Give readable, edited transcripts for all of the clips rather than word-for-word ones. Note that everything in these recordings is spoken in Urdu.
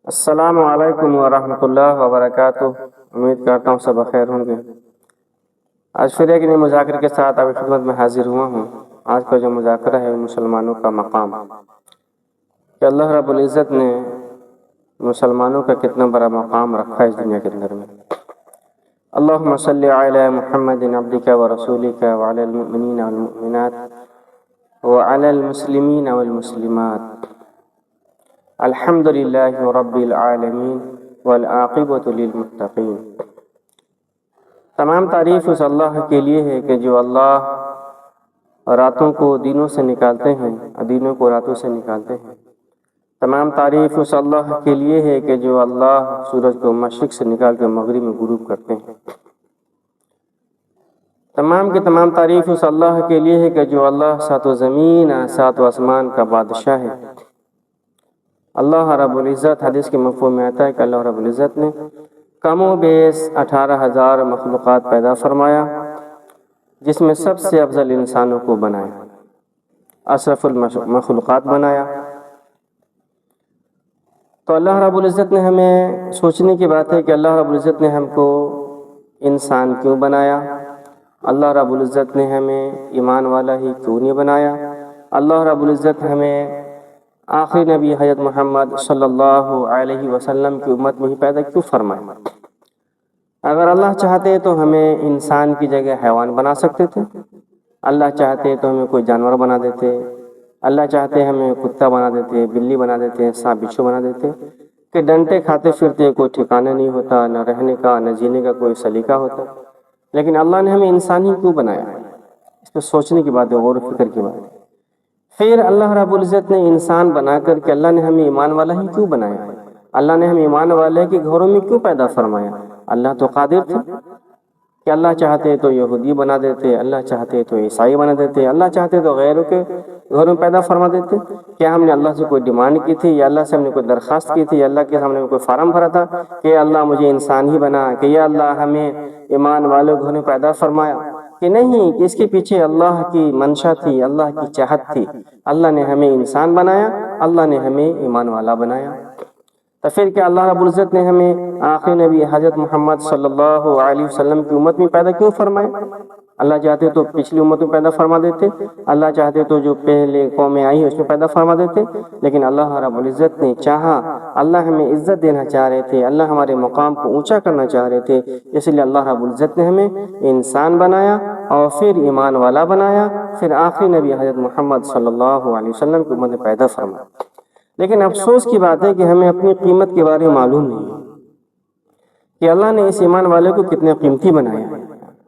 السلام علیکم ورحمۃ اللہ وبرکاتہ۔ امید کرتا ہوں سب بخیر ہوں گے۔ آج پھر ایک نئے مذاکرے کے ساتھ آپ کی خدمت میں حاضر ہوا ہوں۔ آج کا جو مذاکرہ ہے مسلمانوں کا مقام، کہ اللہ رب العزت نے مسلمانوں کا کتنا بڑا مقام رکھا ہے اس دنیا کے اندر میں۔ اللہم صلی علی محمد عبدک ورسولک وعلی المؤمنین والمؤمنات وعلی المسلمین والمسلمات، الحمد للہ رب العالمین والعاقبۃ للمتقین۔ تمام تعریف اس اللہ کے لیے ہے کہ جو اللہ راتوں کو دنوں سے نکالتے ہیں اور دنوں کو راتوں سے نکالتے ہیں۔ تمام تعریف اس اللہ کے لیے ہے کہ جو اللہ سورج کو مشرق سے نکال کے مغرب میں غروب کرتے ہیں۔ تمام کی تمام تعریف اس اللہ کے لیے ہے کہ جو اللہ سات و زمین سات و آسمان کا بادشاہ ہے۔ اللہ رب العزت حدیث کے مفہوم میں آتا ہے کہ اللہ رب العزت نے کم و بیش 18,000 مخلوقات پیدا فرمایا، جس میں سب سے افضل انسانوں کو بنایا، اشرف المخلوقات بنایا۔ تو اللہ رب العزت نے ہمیں سوچنے کی بات ہے کہ اللہ رب العزت نے ہم کو انسان کیوں بنایا؟ اللہ رب العزت نے ہمیں ایمان والا ہی کیوں نہیں بنایا؟ اللہ رب العزت ہمیں آخری نبی حضرت محمد صلی اللہ علیہ وسلم کی امت میں ہی پیدا کیوں فرمایا؟ اگر اللہ چاہتے تو ہمیں انسان کی جگہ حیوان بنا سکتے تھے، اللہ چاہتے تو ہمیں کوئی جانور بنا دیتے، اللہ چاہتے ہمیں کتا بنا دیتے، بلی بنا دیتے، سانپ بچھو بنا دیتے کہ ڈنٹے کھاتے پھرتے، کوئی ٹھکانا نہیں ہوتا، نہ رہنے کا نہ جینے کا کوئی سلیقہ ہوتا۔ لیکن اللہ نے ہمیں انسان ہی کیوں بنایا؟ اس پہ سوچنے کی بات ہے، غور و فکر کی بات ہے۔ پھر اللہ رب العزت نے انسان بنا کر کے اللہ نے ہمیں ایمان والا ہی کیوں بنایا؟ اللہ نے ہمیں ایمان والے کے گھروں میں کیوں پیدا فرمایا؟ اللہ تو قادر تھے کہ اللہ چاہتے تو یہودی بنا دیتے، اللہ چاہتے تو عیسائی بنا دیتے، اللہ چاہتے تو غیروں کے گھروں میں پیدا فرما دیتے۔ کیا ہم نے اللہ سے کوئی ڈیمانڈ کی تھی، یا اللہ سے ہم نے کوئی درخواست کی تھی، یا اللہ کے سامنے کوئی فارم بھرا تھا کہ اللہ مجھے انسان ہی بنا، کہ یا اللہ ہمیں ایمان والے گھروں میں پیدا فرمایا؟ کہ نہیں، کہ اس کے پیچھے اللہ کی منشا تھی، اللہ کی چاہت تھی۔ اللہ نے ہمیں انسان بنایا، اللہ نے ہمیں ایمان والا بنایا۔ تو پھر کیا اللہ رب العزت نے ہمیں آخری نبی حضرت محمد صلی اللہ علیہ وسلم کی امت میں پیدا کیوں فرمایا؟ اللہ چاہتے تو پچھلی امت میں پیدا فرما دیتے، اللہ چاہتے تو جو پہلے قومیں آئی اس میں پیدا فرما دیتے، لیکن اللہ رب العزت نے چاہا، اللہ ہمیں عزت دینا چاہ رہے تھے، اللہ ہمارے مقام کو اونچا کرنا چاہ رہے تھے، اس لیے اللہ رب العزت نے ہمیں انسان بنایا اور پھر ایمان والا بنایا، پھر آخری نبی حضرت محمد صلی اللہ علیہ وسلم کی امت میں پیدا فرمایا۔ لیکن افسوس کی بات ہے کہ ہمیں اپنی قیمت کے بارے میں معلوم نہیں ہے کہ اللہ نے اس ایمان والے کو کتنے قیمتی بنایا۔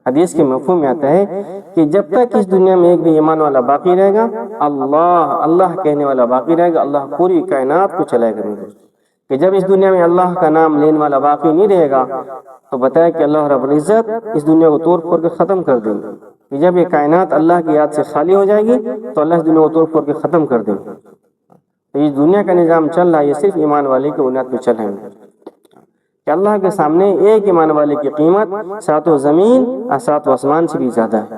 حدیث کے مفہوم میں آتا ہے کہ جب تک اس دنیا میں ایک بھی ایمان والا باقی رہے گا، اللہ کہنے والا باقی رہے گا، اللہ پوری کائنات کو چلائے گا۔ کہ جب اس دنیا میں اللہ کا نام لینے والا باقی نہیں رہے گا تو بتائے کہ اللہ رب العزت اس دنیا کو توڑ پھوڑ کے ختم کر دیں گے۔ کہ جب یہ کائنات اللہ کی یاد سے خالی ہو جائے گی تو اللہ اس دنیا کو توڑ پھوڑ کے ختم کر دیں گے۔ تو یہ دنیا کا نظام چل رہا ہے، یہ صرف ایمان والے کی بنیاد پہ چل رہے ہیں کہ اللہ کے سامنے ایک ایمان والے کی قیمت سات و زمین اور سات و آسمان سے بھی زیادہ ہے۔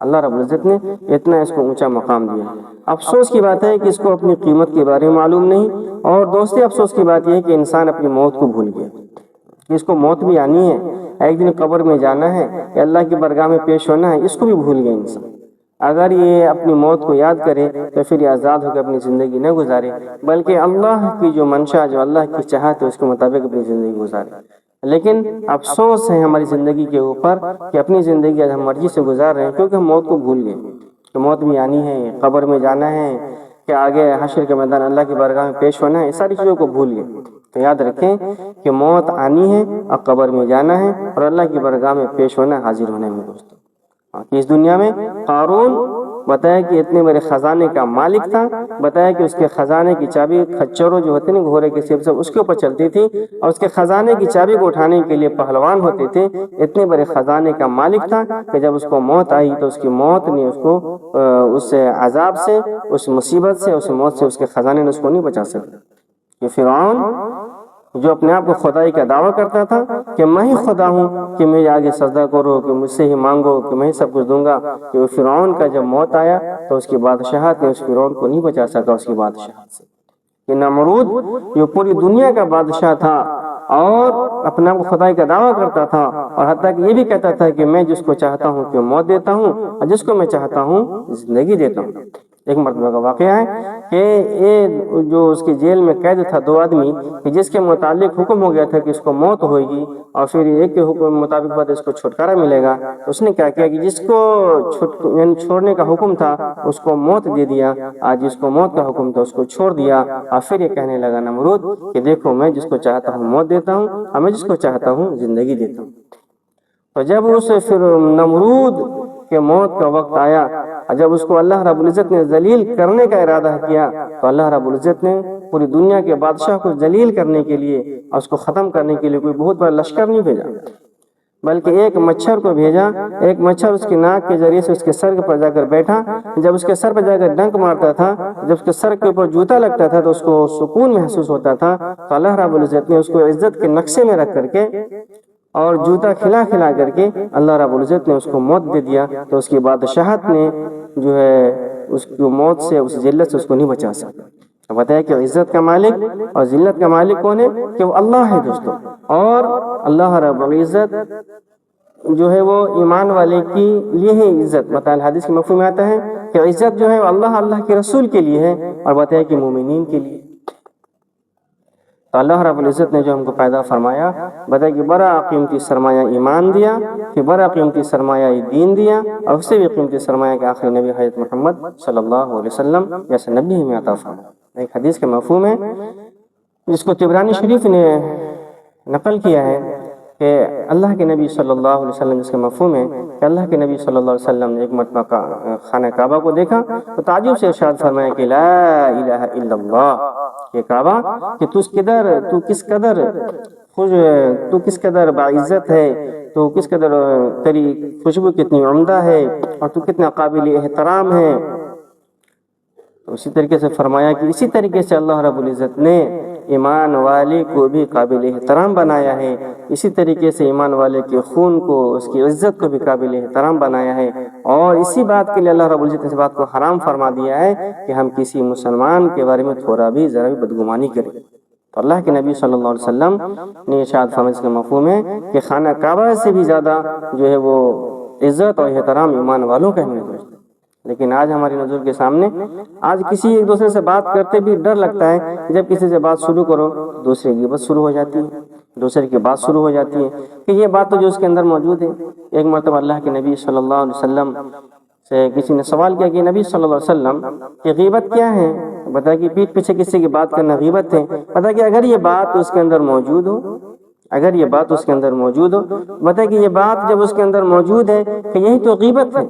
اللہ رب العزت نے اتنا اس کو اونچا مقام دیا۔ افسوس کی بات ہے کہ اس کو اپنی قیمت کے بارے میں معلوم نہیں، اور دوسری افسوس کی بات یہ ہے کہ انسان اپنی موت کو بھول گیا، کہ اس کو موت بھی آنی ہے، ایک دن قبر میں جانا ہے، اللہ کی بارگاہ میں پیش ہونا ہے، اس کو بھی بھول گیا انسان۔ اگر یہ اپنی موت کو یاد کرے تو پھر یہ آزاد ہو کے اپنی زندگی نہ گزارے، بلکہ اللہ کی جو منشا، جو اللہ کی چاہت ہے اس کے مطابق اپنی زندگی گزارے۔ لیکن افسوس ہے ہماری زندگی کے اوپر کہ اپنی زندگی ہم مرضی سے گزار رہے ہیں، کیونکہ ہم موت کو بھول گئے کہ موت بھی آنی ہے، قبر میں جانا ہے، کہ آگے حشر کے میدان اللہ کی بارگاہ میں پیش ہونا ہے، اس ساری چیزوں کو بھول گئے۔ تو یاد رکھیں کہ موت آنی ہے اور قبر میں جانا ہے اور اللہ کی بارگاہ میں پیش ہونا ہے، حاضر ہونے میں دوستوں۔ کہ اس دنیا میں قارون بتایا کہ اتنے بڑے خزانے کا مالک تھا، بتایا کہ اس کے خزانے کی چابی خچروں جو ہوتے ہیں گھوڑے کے سیب سے اس کے اوپر چلتی تھی، اور اس کے خزانے کی چابی کو اٹھانے کے لیے پہلوان ہوتے تھے۔ اتنے بڑے خزانے کا مالک تھا کہ جب اس کو موت آئی تو اس کی موت نے اس کو اس عذاب سے، اس مصیبت سے، اس موت سے، اس کے خزانے نے اس کو نہیں بچا سکا۔ کہ فرعون جو اپنے آپ کو خدائی کا دعویٰ کرتا تھا کہ میں ہی خدا ہوں، کہ میرے آگے سجدہ کرو، کہ مجھ سے ہی مانگو، کہ میں ہی سب کچھ دوں گا، کہ وہ فرعون کا جب موت آیا تو اس کی بادشاہت نے اس فرعون کو نہیں بچا سکا اس کی بادشاہت سے۔ کہ نمرود جو پوری دنیا کا بادشاہ تھا اور اپنے آپ کو خدائی کا دعویٰ کرتا تھا، اور حتیٰ کہ یہ بھی کہتا تھا کہ میں جس کو چاہتا ہوں کہ موت دیتا ہوں اور جس کو میں چاہتا ہوں زندگی دیتا ہوں۔ ایک مرتبہ کا واقعہ ہے کہ یہ جو اس کی جیل میں قید تھا 2 آدمی کہ جس کے متعلق حکم ہو گیا تھا کہ اس کو موت ہوئے گی، اور پھر ایک کے حکم مطابق بعد اس کو چھٹکارا ملے گا، تو اس نے کیا کیا کہ جس کو چھوڑنے کا حکم تھا اس کو موت دے دیا، آج جس کو موت کا حکم تھا اس کو چھوڑ دیا، اور پھر یہ کہنے لگا نمرود کہ دیکھو میں جس کو چاہتا ہوں موت دیتا ہوں اور میں جس کو چاہتا ہوں زندگی دیتا ہوں۔ تو جب اسے پھر نمرود کے موت کا وقت آیا، جب اس کو اللہ رب العزت نے ذلیل کرنے کا ارادہ کیا، تو اللہ رب العزت نے پوری دنیا کے بادشاہ کو ذلیل کرنے کے لیے اور اس کو ختم کرنے کے لیے کوئی بہت بڑا لشکر نہیں بھیجا، بلکہ ایک مچھر کو بھیجا۔ ایک مچھر اس کی ناک کے ذریعے سے اس کے سر پر جا کر بیٹھا، جب اس کے سر پر جا کر ڈنک مارتا تھا، جب اس کے سر کے اوپر جوتا لگتا تھا تو اس کو سکون محسوس ہوتا تھا، تو اللہ رب العزت نے اس کو عزت کے نقشے میں رکھ کر کے اور جوتا کھلا کھلا کر کے اللہ رب العزت نے اس کو موت دے دیا، تو اس کی بادشاہت نے جو ہے اس کی موت سے، اس ذلت سے اس کو نہیں بچا سکا۔ بتایا کہ عزت کا مالک اور ذلت کا مالک کون ہے؟ کہ وہ اللہ ہے دوستو، اور اللہ رب العزت جو ہے وہ ایمان والے کی لیے ہے عزت۔ بتایا حدیث کے مفہوم میں آتا ہے کہ عزت جو ہے اللہ کے رسول کے لیے ہے، اور بتایا کہ مومنین کے لیے۔ تو اللہ رب العزت نے جو ہم کو پیدا فرمایا، بتایا کہ بڑا قیمتی سرمایہ ایمان دیا، کہ بڑا قیمتی سرمایہ دین دیا، اور اس سے بھی قیمتی سرمایہ کے آخری نبی حضرت محمد صلی اللہ علیہ وسلم جیسے نبی ہمیں عطا فرمایا۔ ایک حدیث کا مفہوم ہے جس کو طبرانی شریف نے نقل کیا ہے کہ اللہ کے نبی صلی اللہ علیہ وسلم، جس کا مفہوم ہے کہ اللہ کے نبی صلی اللہ علیہ وسلم نے ایک مرتبہ خانہ کعبہ کو دیکھا تو تعجب سے ارشاد فرمایا کہ لا الہ الا اللہ، یہ کعبہ کہ تو کس قدر باعزت ہے، تو کس قدر تیری خوشبو کتنی عمدہ ہے، اور تو کتنا قابل احترام ہے۔ تو اسی طریقے سے فرمایا کہ اسی طریقے سے اللہ رب العزت نے ایمان والے کو بھی قابل احترام بنایا ہے، اسی طریقے سے ایمان والے کے خون کو، اس کی عزت کو بھی قابل احترام بنایا ہے، اور اسی بات کے لیے اللہ رب العزت نے اس بات کو حرام فرما دیا ہے کہ ہم کسی مسلمان کے بارے میں تھوڑا بھی ذرا بھی بدگمانی کریں۔ تو اللہ کے نبی صلی اللہ علیہ وسلم نے ارشاد فرمایا، اس کا مفہوم ہے کہ خانہ کعبہ سے بھی زیادہ جو ہے وہ عزت اور احترام ایمان والوں کا ہے۔ لیکن آج ہماری نظر کے سامنے آج کسی ایک دوسرے سے بات کرتے بھی ڈر لگتا ہے، جب کسی سے بات شروع کرو دوسرے کی بات شروع ہو جاتی ہے، دوسرے کی بات شروع ہو جاتی ہے کہ یہ بات تو جو اس کے اندر موجود ہے۔ ایک مرتبہ اللہ کے نبی صلی اللہ علیہ وسلم سے کسی نے سوال کیا کہ نبی صلی اللہ علیہ وسلم کہ غیبت کیا ہے؟ بتا کہ پیٹھ پیچھے کسی کی بات کرنا غیبت ہے۔ بتا کہ اگر یہ بات اس کے اندر موجود ہو، اگر یہ بات اس کے اندر موجود ہو، بتا کہ یہ بات جب اس کے اندر موجود ہے کہ یہی تو غیبت ہے۔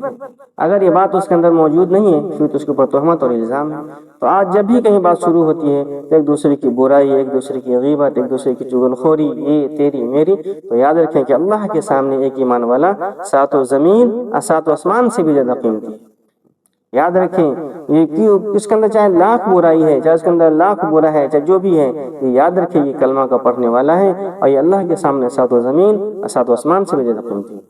اگر یہ بات اس کے اندر موجود نہیں ہے پھر تو اس کے اوپر تہمت اور الزام ہے۔ تو آج جب بھی کہیں بات شروع ہوتی ہے ایک دوسرے کی برائی، ایک دوسرے کی غیبت، ایک دوسرے کی چغلخوری، یہ تیری میری، تو یاد رکھیں کہ اللہ کے سامنے ایک ایمان والا 7 زمین اور 7 آسمان سے بھی زیادہ قیمتی ہے۔ یاد رکھیں یہ کیوں، اس کے اندر چاہے لاکھ برائی ہے، چاہے اس کے اندر لاکھ برا ہے، چاہے جو بھی ہے، یہ یاد رکھیں یہ کلمہ کا پڑھنے والا ہے، اور یہ اللہ کے سامنے 7 زمین اور 7 آسمان سے بھی زیادہ قیمتی ہے۔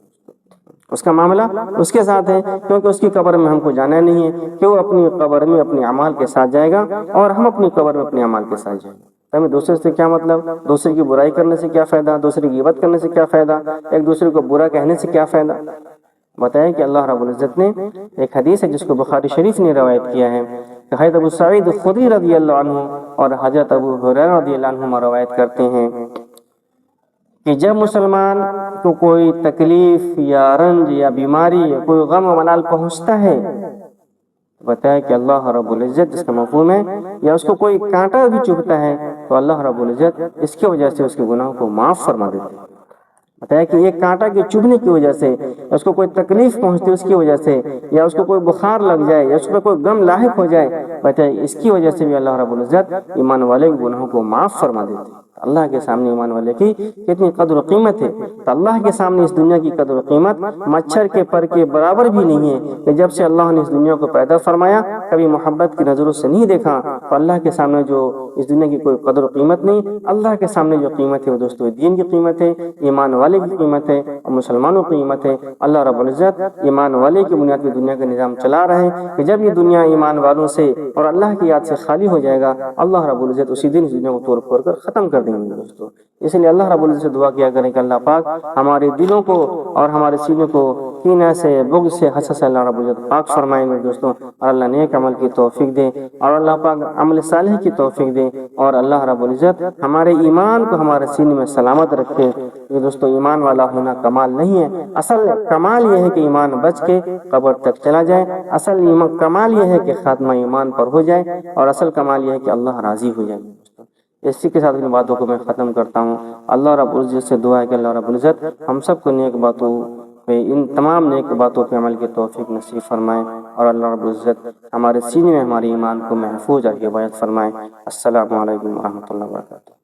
اس کا معاملہ اس کے ساتھ ہے، کیونکہ اس کی قبر میں ہم کو جانا نہیں ہے کہ وہ اپنی قبر میں اپنے اعمال کے ساتھ جائے گا اور ہم اپنی قبر میں اپنے اعمال کے ساتھ جائیں گے۔ ہمیں دوسرے سے کیا مطلب، دوسرے کی برائی کرنے سے کیا فائدہ، دوسرے کی غیبت کرنے سے کیا فائدہ، ایک دوسرے کو برا کہنے سے کیا فائدہ۔ بتایا کہ اللہ رب العزت نے ایک حدیث ہے جس کو بخاری شریف نے روایت کیا ہے کہ حضرت ابو سعید خدری رضی اللہ عنہ اور حضرت ابو ہریرہ رضی اللہ عنہ روایت کرتے ہیں کہ جب مسلمان کو کوئی تکلیف یا رنج یا بیماری یا کوئی غم و ملال پہنچتا ہے، بتایا کہ اللہ رب العزت، جس کا مفہوم ہے یا اس کو کوئی کانٹا بھی چبھتا ہے تو اللہ رب العزت اس کی وجہ سے اس کے گناہوں کو معاف فرما دیتے ہیں۔ بتایا کہ ایک کانٹا کے چبھنے کی وجہ سے، اس کو کوئی تکلیف پہنچتی ہے اس کی وجہ سے، یا اس کو کوئی بخار لگ جائے یا اس پر کوئی غم لاحق ہو جائے، بتایا اس کی وجہ سے بھی اللہ رب العزت ایمان والے کے گناہوں کو معاف فرما دیتے ہیں۔ اللہ کے سامنے ایمان والے کی کتنی قدر و قیمت ہے. تو اللہ کے سامنے اس دنیا کی قدر و قیمت مچھر کے پر کے برابر بھی نہیں ہے کہ جب سے اللہ نے اس دنیا کو پیدا فرمایا کبھی محبت کی نظروں سے نہیں دیکھا. تو اللہ کے سامنے جو اس دنیا کی کوئی قدر و قیمت نہیں. اللہ کے سامنے جو قیمت ہے وہ دوستو دین کی قیمت ہے, ایمان والے کی قیمت ہے اور مسلمانوں کی قیمت ہے. اللہ رب العزت ایمان والے کی بنیاد پہ دنیا کا نظام چلا رہے ہیں کہ جب یہ دنیا ایمان والوں سے اور اللہ کی یاد سے خالی ہو جائے گا, اللہ رب العزت اسی دن اس دنیا کو توڑ پھوڑ کر ختم کر دیں گے دوستو. اس لیے اللہ رب العزت سے دعا کیا کریں کہ اللہ پاک ہمارے دلوں کو اور ہمارے سینوں کو کینہ سے, بغض سے, حسد سے اللہ رب العزت پاک فرمائیں گے دوستوں. اور اللہ نیک عمل کی توفیق دے اور اللہ پاک عمل صالح کی توفیق دے اور اللہ رب العزت ہمارے ایمان کو ہمارے سینے میں سلامت رکھے. یہ دوستو ایمان والا ہونا کمال نہیں ہے, اصل کمال یہ ہے کہ ایمان بچ کے قبر تک چلا جائے. اصل کمال یہ ہے کہ خاتمہ ایمان پر ہو جائے اور اصل کمال یہ ہے کہ اللہ راضی ہو جائے. اسی کے ساتھ ان باتوں کو میں ختم کرتا ہوں. اللہ رب العزت سے دعا ہے کہ اللہ رب العزت ہم سب کو نیک باتوں پہ, ان تمام نیک باتوں پہ عمل کی توفیق نصیب فرمائے اور اللہ رب العزت ہمارے سینے میں ہمارے ایمان کو محفوظ اور حفاظت فرمائے. السلام علیکم ورحمۃ اللہ وبرکاتہ.